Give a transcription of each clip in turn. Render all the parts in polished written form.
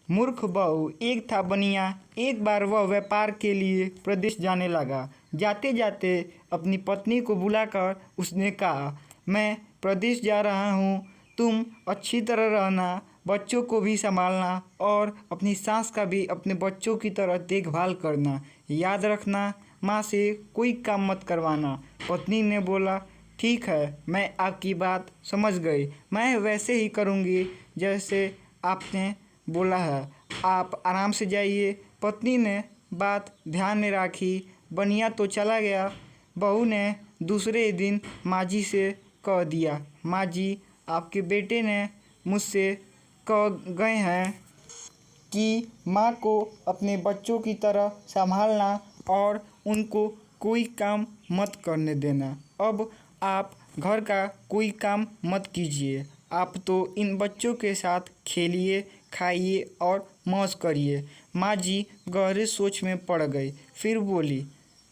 मूर्ख बहू। एक था बनिया। एक बार वह व्यापार के लिए प्रदेश जाने लगा। जाते जाते अपनी पत्नी को बुलाकर उसने कहा, मैं प्रदेश जा रहा हूँ, तुम अच्छी तरह रहना, बच्चों को भी संभालना और अपनी सास का भी अपने बच्चों की तरह देखभाल करना। याद रखना, माँ से कोई काम मत करवाना। पत्नी ने बोला, ठीक है, मैं आपकी बात समझ गई, मैं वैसे ही करूँगी जैसे आपने बोला है। आप आराम से जाइए। पत्नी ने बात ध्यान में रखी। बनिया तो चला गया। बहू ने दूसरे दिन माँ जी से कह दिया, माँ जी, आपके बेटे ने मुझसे कह गए हैं कि माँ को अपने बच्चों की तरह संभालना और उनको कोई काम मत करने देना। अब आप घर का कोई काम मत कीजिए। आप तो इन बच्चों के साथ खेलिए, खाइए और मौज करिए। माँ जी गहरे सोच में पड़ गई। फिर बोली,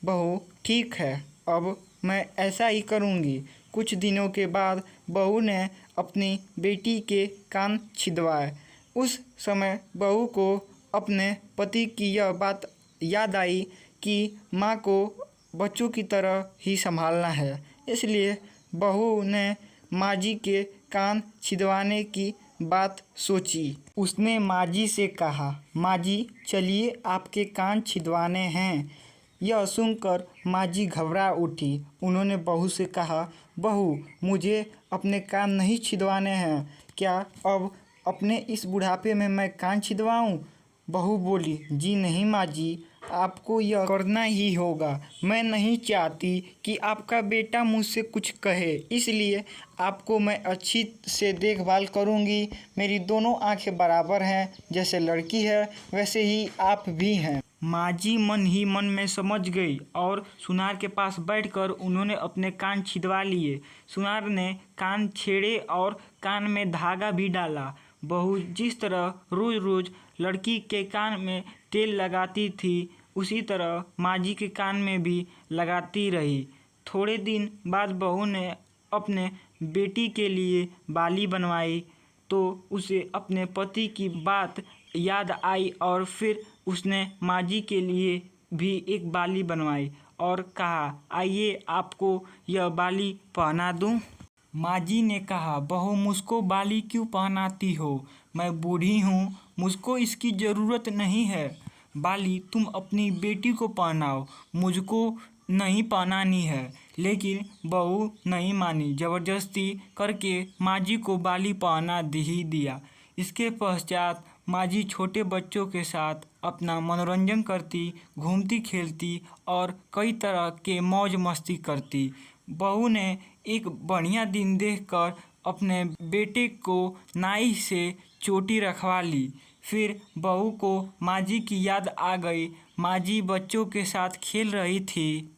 बहू ठीक है, अब मैं ऐसा ही करूँगी। कुछ दिनों के बाद बहू ने अपनी बेटी के कान छिदवाए। उस समय बहू को अपने पति की यह बात याद आई कि माँ को बच्चों की तरह ही संभालना है। इसलिए बहू ने माँ जी के कान छिदवाने की बात सोची। उसने माँ जी से कहा, माँ जी चलिए आपके कान छिदवाने हैं। यह सुनकर माँ जी घबरा उठी। उन्होंने बहू से कहा, बहू मुझे अपने कान नहीं छिदवाने हैं, क्या अब अपने इस बुढ़ापे में मैं कान छिदवाऊं? बहू बोली, जी नहीं माँ जी, आपको यह करना ही होगा। मैं नहीं चाहती कि आपका बेटा मुझसे कुछ कहे, इसलिए आपको मैं अच्छी से देखभाल करूंगी। मेरी दोनों आंखें बराबर हैं, जैसे लड़की है वैसे ही आप भी हैं। माँ जी मन ही मन में समझ गई और सुनार के पास बैठकर उन्होंने अपने कान छिदवा लिए। सुनार ने कान छेड़े और कान में धागा भी डाला। बहू जिस तरह रोज रोज लड़की के कान में तेल लगाती थी, उसी तरह माँ जी के कान में भी लगाती रही। थोड़े दिन बाद बहू ने अपने बेटी के लिए बाली बनवाई तो उसे अपने पति की बात याद आई और फिर उसने माँ जी के लिए भी एक बाली बनवाई और कहा, आइए आपको यह बाली पहना दूँ। माँ जी ने कहा, बहू मुझको बाली क्यों पहनाती हो? मैं बूढ़ी हूँ, मुझको इसकी ज़रूरत नहीं है। बाली तुम अपनी बेटी को पहनाओ, मुझको नहीं पहनानी है। लेकिन बहू नहीं मानी। ज़बरदस्ती करके माँ जी को बाली पहना ही दिया। इसके पश्चात माँ जी छोटे बच्चों के साथ अपना मनोरंजन करती, घूमती खेलती और कई तरह के मौज मस्ती करती। बहू ने एक बढ़िया दिन देखकर अपने बेटे को नाई से चोटी रखवा ली। फिर बहू को माँ जी की याद आ गई। माँ जी बच्चों के साथ खेल रही थी।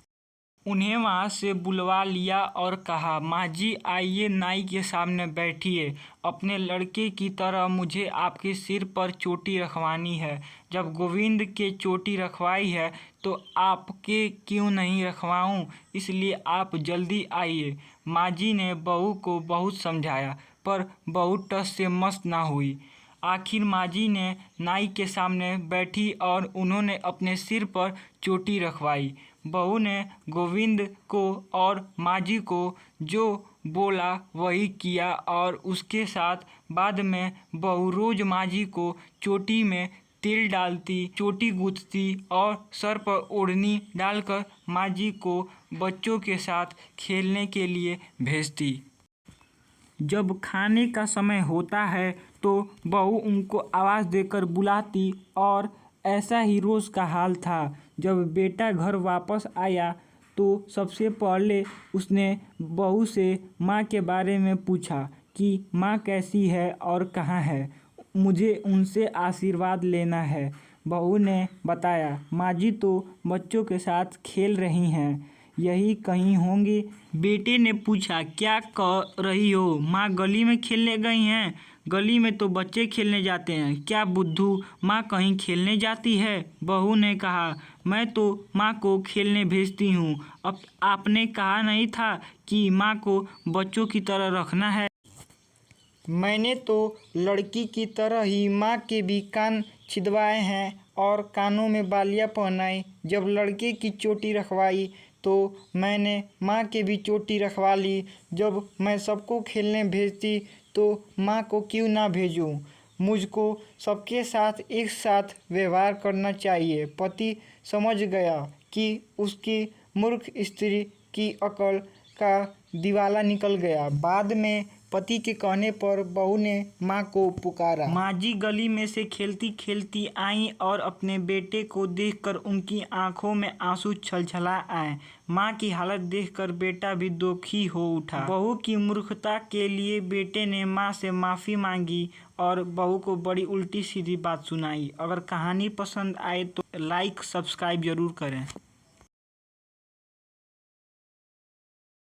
उन्हें वहाँ से बुलवा लिया और कहा, माँ जी आइए नाई के सामने बैठिए। अपने लड़के की तरह मुझे आपके सिर पर चोटी रखवानी है। जब गोविंद के चोटी रखवाई है तो आपके क्यों नहीं रखवाऊँ? इसलिए आप जल्दी आइए। माँ जी ने बहू को बहुत समझाया पर बहू टस से मस ना हुई। आखिर माँ जी ने नाई के सामने बैठी और उन्होंने अपने सिर पर चोटी रखवाई। बहू ने गोविंद को और माँ जी को जो बोला वही किया और उसके साथ बाद में बहू रोज माँ जी को चोटी में तेल डालती, चोटी गूंथती और सर पर ओढ़नी डालकर माँ जी को बच्चों के साथ खेलने के लिए भेजती। जब खाने का समय होता है तो बहू उनको आवाज़ देकर बुलाती और ऐसा ही रोज़ का हाल था। जब बेटा घर वापस आया तो सबसे पहले उसने बहू से माँ के बारे में पूछा कि माँ कैसी है और कहाँ है, मुझे उनसे आशीर्वाद लेना है। बहू ने बताया, माँ जी तो बच्चों के साथ खेल रही हैं, यही कहीं होंगी। बेटे ने पूछा, क्या कह रही हो? माँ गली में खेलने गई हैं। गली में तो बच्चे खेलने जाते हैं, क्या बुद्धू माँ कहीं खेलने जाती है? बहू ने कहा, मैं तो माँ को खेलने भेजती हूँ। अब आपने कहा नहीं था कि माँ को बच्चों की तरह रखना है? मैंने तो लड़की की तरह ही माँ के भी कान छिदवाए हैं और कानों में बालियाँ पहनाई। जब लड़के की चोटी रखवाई तो मैंने माँ के भी चोटी रखवा ली। जब मैं सबको खेलने भेजती तो माँ को क्यों ना भेजूं। मुझको सबके साथ एक साथ व्यवहार करना चाहिए। पति समझ गया कि उसकी मूर्ख स्त्री की अकल का दिवाला निकल गया। बाद में पति के कहने पर बहू ने माँ को पुकारा। माँ जी गली में से खेलती खेलती आईं और अपने बेटे को देखकर उनकी आंखों में आंसू छलछला आए। माँ की हालत देखकर बेटा भी दुखी हो उठा। बहू की मूर्खता के लिए बेटे ने माँ से माफ़ी मांगी और बहू को बड़ी उल्टी सीधी बात सुनाई। अगर कहानी पसंद आए तो लाइक सब्सक्राइब जरूर करें।